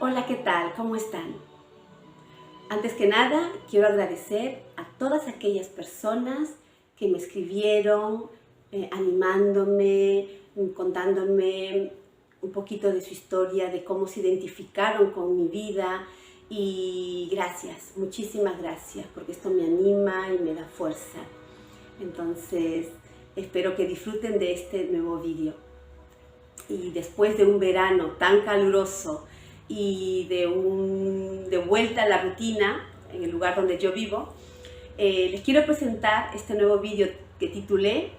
Hola, ¿qué tal? ¿Cómo están? Antes que nada, quiero agradecer a todas aquellas personas que me escribieron, animándome, contándome un poquito de su historia, de cómo se identificaron con mi vida. Y gracias, muchísimas gracias, porque esto me anima y me da fuerza. Entonces, espero que disfruten de este nuevo vídeo. Y después de un verano tan caluroso y de vuelta a la rutina en el lugar donde yo vivo, les quiero presentar este nuevo vídeo que titulé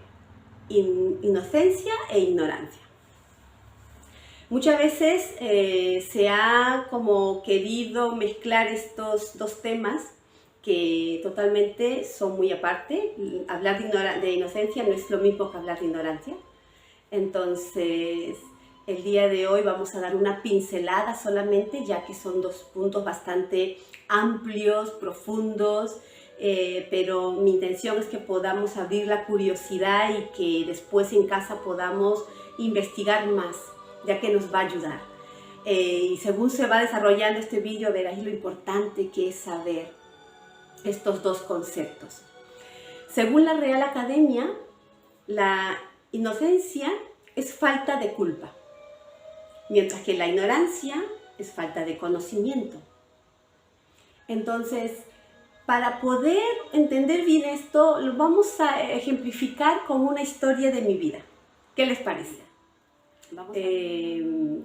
Inocencia e Ignorancia. Muchas veces se ha como querido mezclar estos dos temas que totalmente son muy aparte. Hablar de inocencia no es lo mismo que hablar de ignorancia. Entonces, el día de hoy vamos a dar una pincelada solamente, ya que son dos puntos bastante amplios, profundos, pero mi intención es que podamos abrir la curiosidad y que después en casa podamos investigar más, ya que nos va a ayudar. Y según se va desarrollando este vídeo, verás lo importante que es saber estos dos conceptos. Según la Real Academia, la inocencia es falta de culpa, mientras que la ignorancia es falta de conocimiento. Entonces, para poder entender bien esto, lo vamos a ejemplificar con una historia de mi vida. ¿Qué les parece?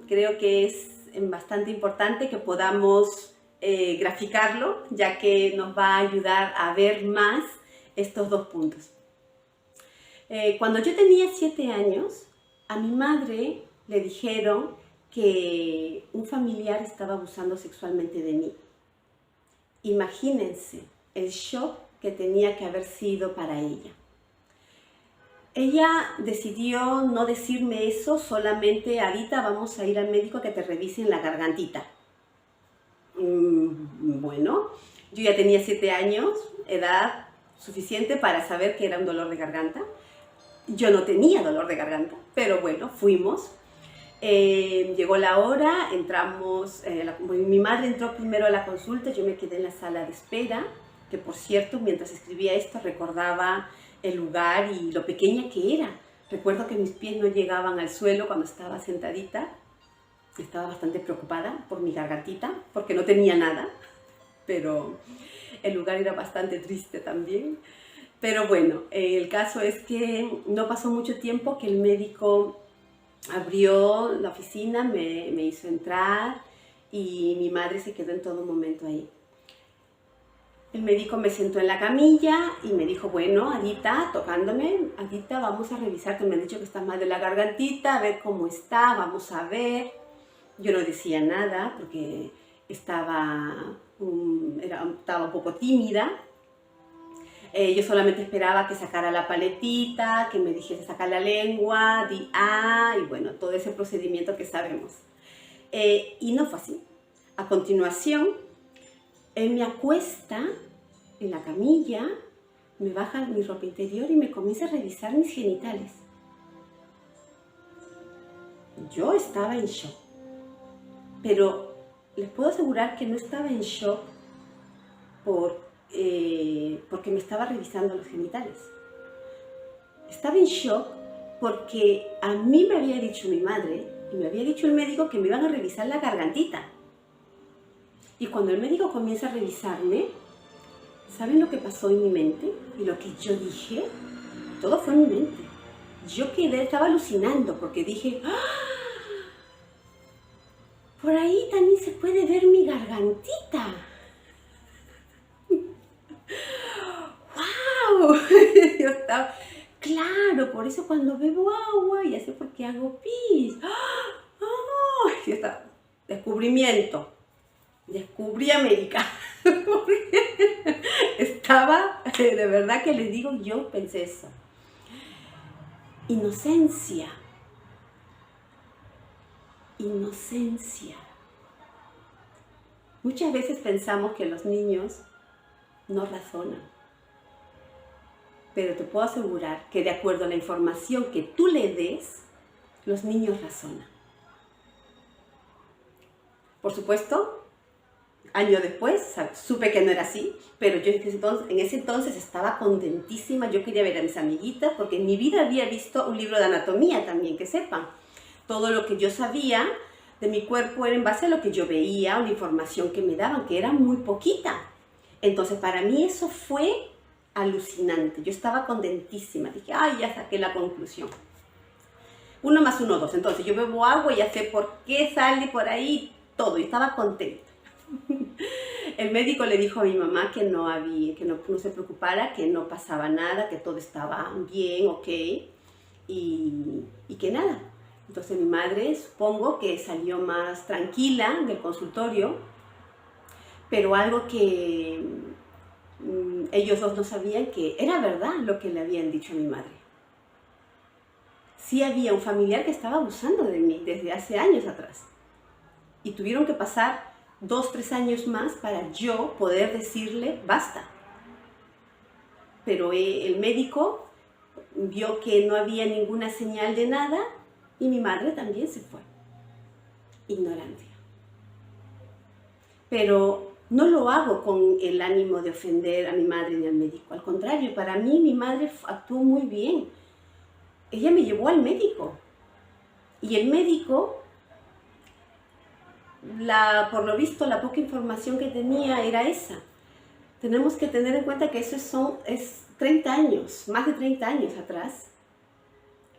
Creo que es bastante importante que podamos graficarlo, ya que nos va a ayudar a ver más estos dos puntos. Cuando yo tenía 7 años, a mi madre le dijeron que un familiar estaba abusando sexualmente de mí. Imagínense el shock que tenía que haber sido para ella. Ella decidió no decirme eso, solamente: Adita, vamos a ir al médico a que te revisen la gargantita. Bueno, yo ya tenía 7 años, edad suficiente para saber que era un dolor de garganta. Yo no tenía dolor de garganta, pero bueno, fuimos. Llegó la hora, entramos, mi madre entró primero a la consulta, yo me quedé en la sala de espera, que por cierto, mientras escribía esto recordaba el lugar y lo pequeña que era. Recuerdo que mis pies no llegaban al suelo cuando estaba sentadita. Estaba bastante preocupada por mi gargantita, porque no tenía nada, pero el lugar era bastante triste también. Pero bueno, el caso es que no pasó mucho tiempo que el médico abrió la oficina, me hizo entrar y mi madre se quedó en todo momento ahí. El médico me sentó en la camilla y me dijo: bueno, Adita, tocándome, Adita, vamos a revisarte, me han dicho que estás mal de la gargantita, a ver cómo está, vamos a ver. Yo no decía nada porque estaba un poco tímida. Yo solamente esperaba que sacara la paletita, que me dijese sacar la lengua, di y bueno, todo ese procedimiento que sabemos. Y no fue así. A continuación, él me acuesta en la camilla, me baja mi ropa interior y me comienza a revisar mis genitales. Yo estaba en shock, pero les puedo asegurar que no estaba en shock porque me estaba revisando los genitales. Estaba en shock porque a mí me había dicho mi madre y me había dicho el médico que me iban a revisar la gargantita. Y cuando el médico comienza a revisarme, ¿saben lo que pasó en mi mente? Y lo que yo dije, todo fue en mi mente. Yo estaba alucinando porque dije: ¡ah! Por ahí también se puede ver mi gargantita. ¡Wow! Yo estaba, claro, por eso cuando bebo agua ya sé por qué hago pis. ¡Oh! Yo estaba, descubrimiento. Descubrí América. Estaba, de verdad que les digo, yo pensé eso. Inocencia. Inocencia. Muchas veces pensamos que los niños no razonan. Pero te puedo asegurar que de acuerdo a la información que tú le des, los niños razonan. Por supuesto, años después supe que no era así, pero yo en ese entonces estaba contentísima. Yo quería ver a mis amiguitas porque en mi vida había visto un libro de anatomía también, que sepan. Todo lo que yo sabía de mi cuerpo era en base a lo que yo veía, una información que me daban, que era muy poquita. Entonces para mí eso fue alucinante. Yo estaba contentísima. Dije, ay, ya saqué la conclusión. 1 más 1, 2. Entonces yo bebo agua y ya sé por qué sale por ahí todo. Y estaba contenta. El médico le dijo a mi mamá que no se preocupara, que no pasaba nada, que todo estaba bien, ok, y que nada. Entonces mi madre, supongo que salió más tranquila del consultorio, pero algo que ellos dos no sabían, que era verdad lo que le habían dicho a mi madre. Sí había un familiar que estaba abusando de mí desde hace años atrás. Y tuvieron que pasar 2, 3 años más para yo poder decirle basta. Pero el médico vio que no había ninguna señal de nada y mi madre también se fue. Ignorancia. Pero no lo hago con el ánimo de ofender a mi madre ni al médico. Al contrario, para mí mi madre actuó muy bien. Ella me llevó al médico. Y el médico, por lo visto, la poca información que tenía era esa. Tenemos que tener en cuenta que eso es 30 años, más de 30 años atrás,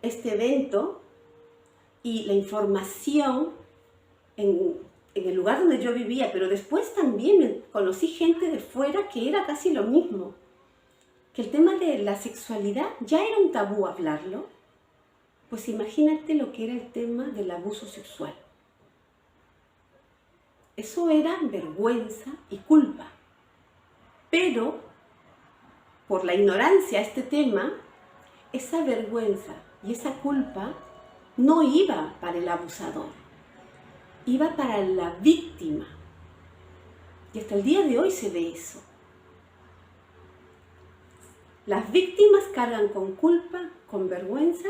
este evento, y la información en el lugar donde yo vivía, pero después también conocí gente de fuera que era casi lo mismo, que el tema de la sexualidad ya era un tabú hablarlo. Pues imagínate lo que era el tema del abuso sexual. Eso era vergüenza y culpa. Pero, por la ignorancia a este tema, esa vergüenza y esa culpa no iba para el abusador, iba para la víctima. Y hasta el día de hoy se ve eso. Las víctimas cargan con culpa, con vergüenza,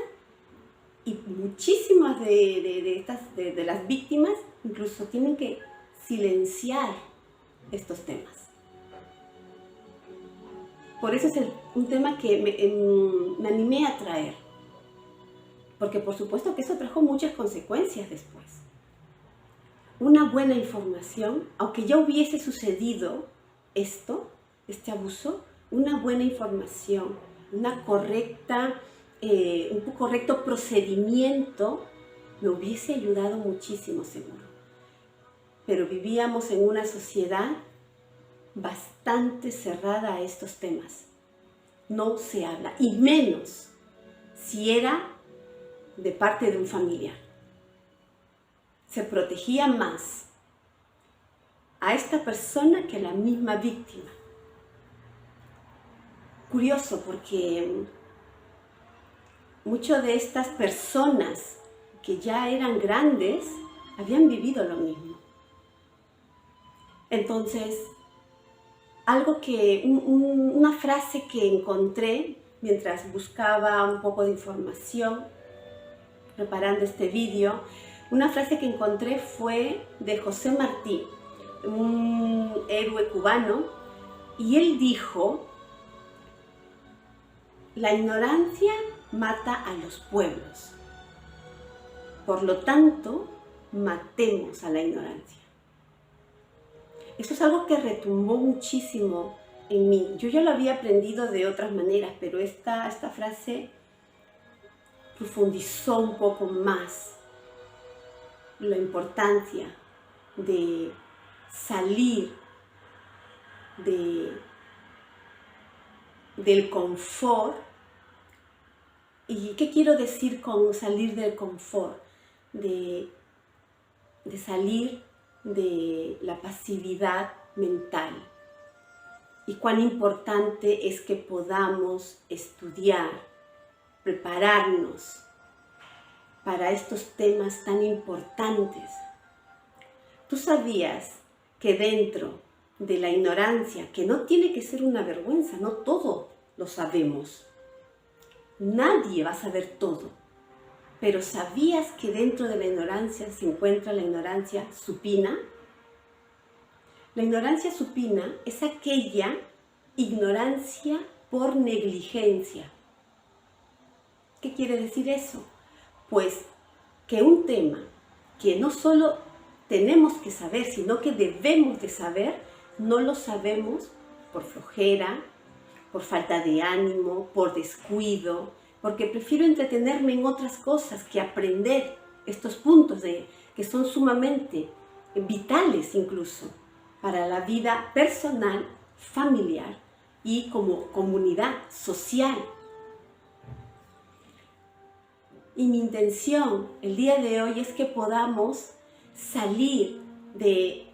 y muchísimas de las víctimas incluso tienen que silenciar estos temas. Por eso es un tema que me animé a traer, porque por supuesto que eso trajo muchas consecuencias después. Una buena información, aunque ya hubiese sucedido este abuso, una buena información, un correcto procedimiento me hubiese ayudado muchísimo, seguro. Pero vivíamos en una sociedad bastante cerrada a estos temas. No se habla, y menos si era de parte de un familiar. Se protegía más a esta persona que a la misma víctima. Curioso, porque muchas de estas personas que ya eran grandes habían vivido lo mismo. Entonces, una frase que encontré mientras buscaba un poco de información, preparando este vídeo, una frase que encontré fue de José Martí, un héroe cubano, y él dijo: la ignorancia mata a los pueblos. Por lo tanto, matemos a la ignorancia. Eso es algo que retumbó muchísimo en mí. Yo ya lo había aprendido de otras maneras, pero esta frase profundizó un poco más la importancia de salir del confort. ¿Y qué quiero decir con salir del confort? De salir de la pasividad mental. Y cuán importante es que podamos estudiar, prepararnos para estos temas tan importantes. ¿Tú sabías que dentro de la ignorancia, que no tiene que ser una vergüenza, no todo lo sabemos? Nadie va a saber todo. Pero ¿sabías que dentro de la ignorancia se encuentra la ignorancia supina? La ignorancia supina es aquella ignorancia por negligencia. ¿Qué quiere decir eso? Pues que un tema que no solo tenemos que saber, sino que debemos de saber, no lo sabemos por flojera, por falta de ánimo, por descuido, porque prefiero entretenerme en otras cosas que aprender estos puntos que son sumamente vitales incluso para la vida personal, familiar y como comunidad social. Y mi intención el día de hoy es que podamos salir de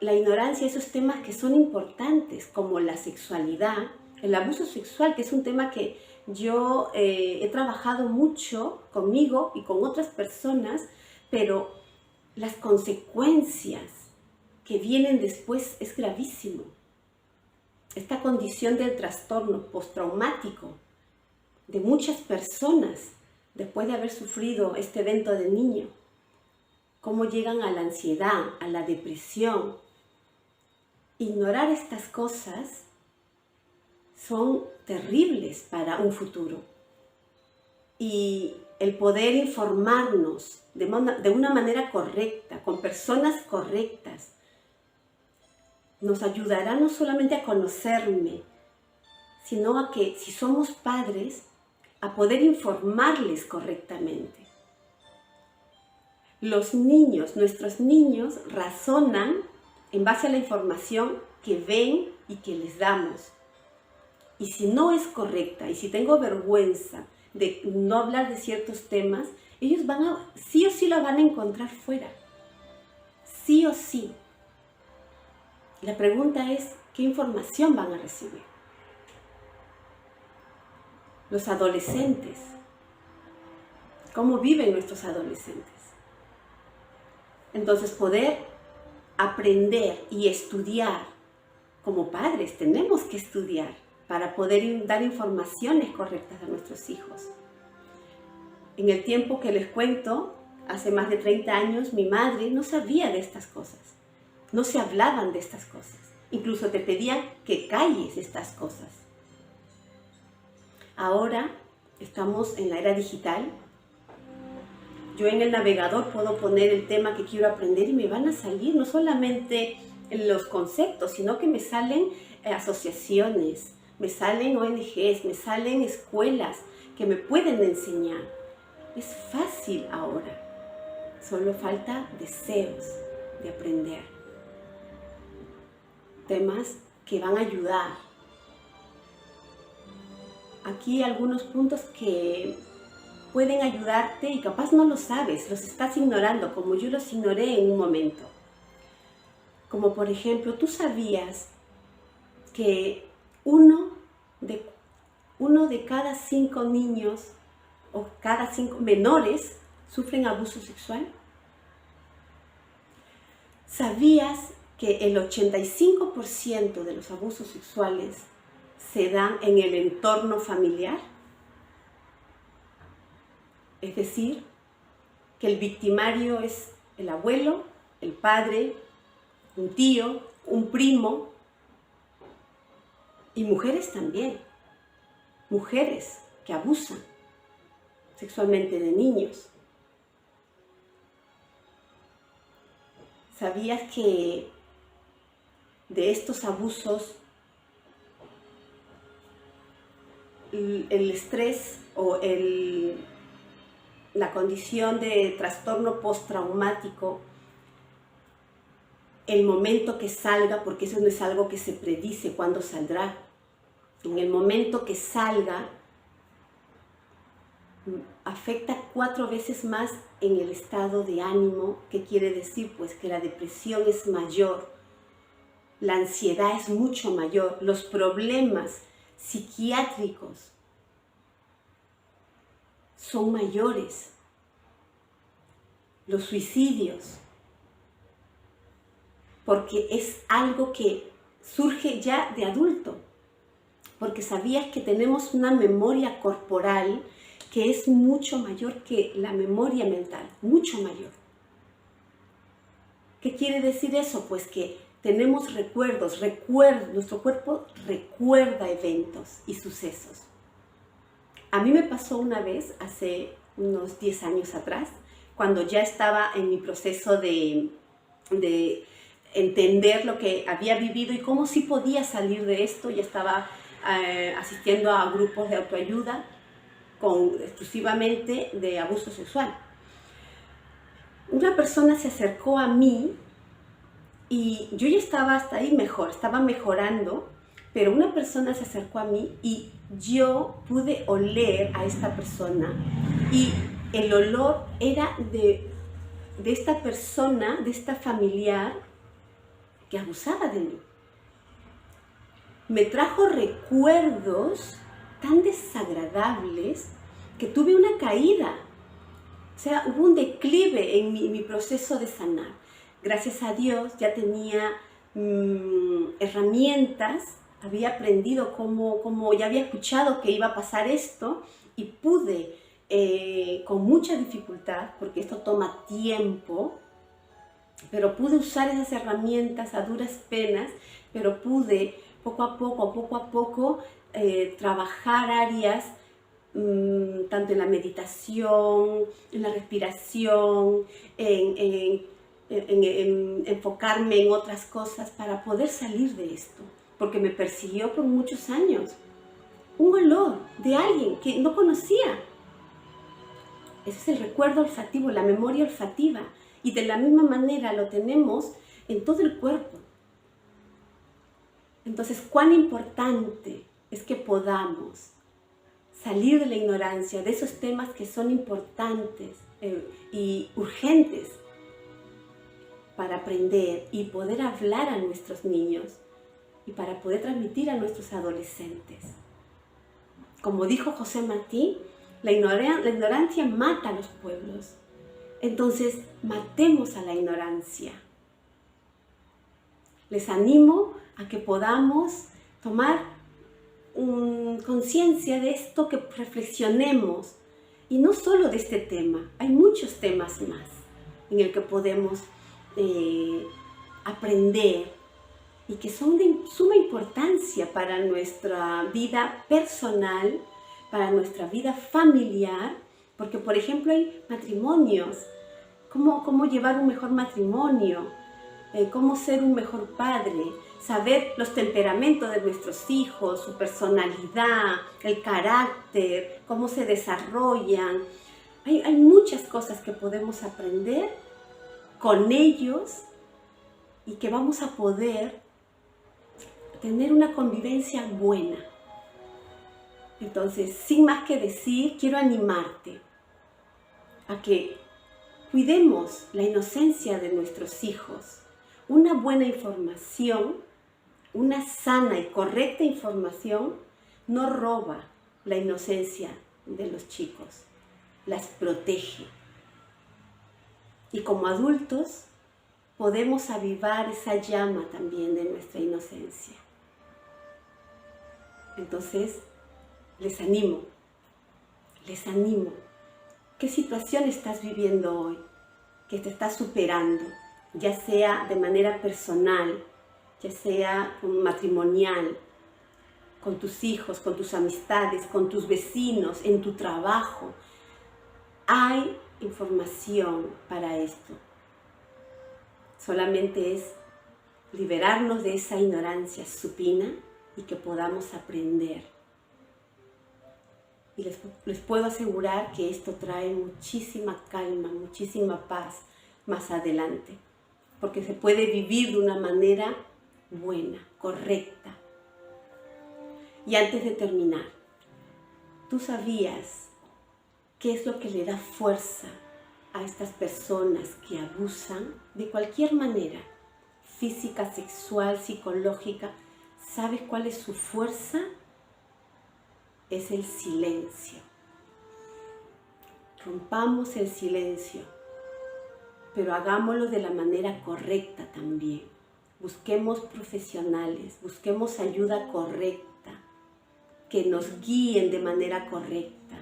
la ignorancia de esos temas que son importantes, como la sexualidad, el abuso sexual, que es un tema que yo he trabajado mucho conmigo y con otras personas, pero las consecuencias que vienen después es gravísimo. Esta condición del trastorno postraumático de muchas personas después de haber sufrido este evento de niño, cómo llegan a la ansiedad, a la depresión. Ignorar estas cosas son terribles para un futuro. Y el poder informarnos de una manera correcta, con personas correctas, nos ayudará no solamente a conocerme, sino a que si somos padres, a poder informarles correctamente. Los niños, nuestros niños, razonan en base a la información que ven y que les damos. Y si no es correcta, y si tengo vergüenza de no hablar de ciertos temas, ellos sí o sí la van a encontrar fuera. Sí o sí. La pregunta es, ¿qué información van a recibir? Los adolescentes. ¿Cómo viven nuestros adolescentes? Entonces, poder aprender y estudiar. Como padres tenemos que estudiar para poder dar informaciones correctas a nuestros hijos. En el tiempo que les cuento, hace más de 30 años, mi madre no sabía de estas cosas. No se hablaban de estas cosas. Incluso te pedían que calles estas cosas. Ahora estamos en la era digital. Yo en el navegador puedo poner el tema que quiero aprender y me van a salir no solamente los conceptos, sino que me salen asociaciones, me salen ONGs, me salen escuelas que me pueden enseñar. Es fácil ahora, solo falta deseos de aprender. Temas que van a ayudar. Aquí algunos puntos que pueden ayudarte y capaz no lo sabes, los estás ignorando como yo los ignoré en un momento. Como por ejemplo, ¿tú sabías que uno de cada 5 niños o cada 5 menores sufren abuso sexual? ¿Sabías que el 85% de los abusos sexuales se dan en el entorno familiar? Es decir, que el victimario es el abuelo, el padre, un tío, un primo, y mujeres también. Mujeres que abusan sexualmente de niños. ¿Sabías que de estos abusos el estrés o la condición de trastorno postraumático, el momento que salga, porque eso no es algo que se predice cuándo saldrá, en el momento que salga, afecta 4 veces más en el estado de ánimo? ¿Qué quiere decir? Pues que la depresión es mayor, la ansiedad es mucho mayor, los problemas psiquiátricos son mayores, los suicidios, porque es algo que surge ya de adulto, porque sabías que tenemos una memoria corporal que es mucho mayor que la memoria mental, mucho mayor. ¿Qué quiere decir eso? Pues que tenemos recuerdos, nuestro cuerpo recuerda eventos y sucesos. A mí me pasó una vez, hace unos 10 años atrás, cuando ya estaba en mi proceso de entender lo que había vivido y cómo sí podía salir de esto. Ya estaba asistiendo a grupos de autoayuda exclusivamente de abuso sexual. Una persona se acercó a mí y yo ya estaba hasta ahí estaba mejorando, pero una persona se acercó a mí y yo pude oler a esta persona y el olor era de esta persona, de esta familiar que abusaba de mí. Me trajo recuerdos tan desagradables que tuve una caída. O sea, hubo un declive en mi proceso de sanar. Gracias a Dios ya tenía herramientas, había aprendido cómo ya había escuchado que iba a pasar esto y pude, con mucha dificultad, porque esto toma tiempo, pero pude usar esas herramientas a duras penas, pero pude poco a poco, trabajar áreas, tanto en la meditación, en la respiración, en enfocarme en otras cosas para poder salir de esto, porque me persiguió por muchos años. Un olor de alguien que no conocía. Ese es el recuerdo olfativo, la memoria olfativa, y de la misma manera lo tenemos en todo el cuerpo. Entonces, cuán importante es que podamos salir de la ignorancia, de esos temas que son importantes y urgentes para aprender y poder hablar a nuestros niños y para poder transmitir a nuestros adolescentes. Como dijo José Martí, la ignorancia mata a los pueblos. Entonces, matemos a la ignorancia. Les animo a que podamos tomar conciencia de esto, que reflexionemos. Y no solo de este tema, hay muchos temas más en el que podemos aprender y que son de suma importancia para nuestra vida personal, para nuestra vida familiar, porque por ejemplo hay matrimonios, cómo llevar un mejor matrimonio, cómo ser un mejor padre, saber los temperamentos de nuestros hijos, su personalidad, el carácter, cómo se desarrollan. Hay muchas cosas que podemos aprender con ellos y que vamos a poder tener una convivencia buena. Entonces, sin más que decir, quiero animarte a que cuidemos la inocencia de nuestros hijos. Una buena información, una sana y correcta información, no roba la inocencia de los chicos, las protege. Y como adultos podemos avivar esa llama también de nuestra inocencia. Entonces, les animo. ¿Qué situación estás viviendo hoy que te estás superando? Ya sea de manera personal, ya sea matrimonial, con tus hijos, con tus amistades, con tus vecinos, en tu trabajo. Hay información para esto. Solamente es liberarnos de esa ignorancia supina y que podamos aprender. Y les puedo asegurar que esto trae muchísima calma, muchísima paz más adelante, porque se puede vivir de una manera buena, correcta. Y antes de terminar, ¿tú sabías qué es lo que le da fuerza a estas personas que abusan de cualquier manera? Física, sexual, psicológica. ¿Sabes cuál es su fuerza? Es el silencio. Rompamos el silencio, pero hagámoslo de la manera correcta también. Busquemos profesionales, busquemos ayuda correcta, que nos guíen de manera correcta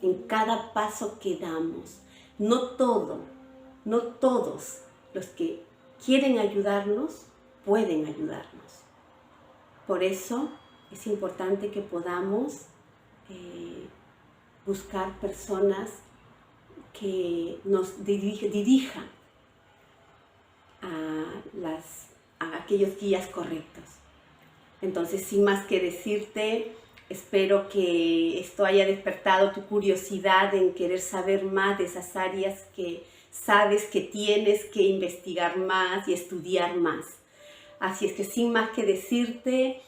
en cada paso que damos. No todos los que quieren ayudarnos, pueden ayudarnos. Por eso es importante que podamos buscar personas que nos dirijan a aquellos guías correctos. Entonces, sin más que decirte, espero que esto haya despertado tu curiosidad en querer saber más de esas áreas que sabes que tienes que investigar más y estudiar más. Así es que sin más que decirte,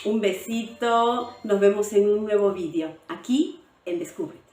un besito, nos vemos en un nuevo vídeo, aquí en Descubre.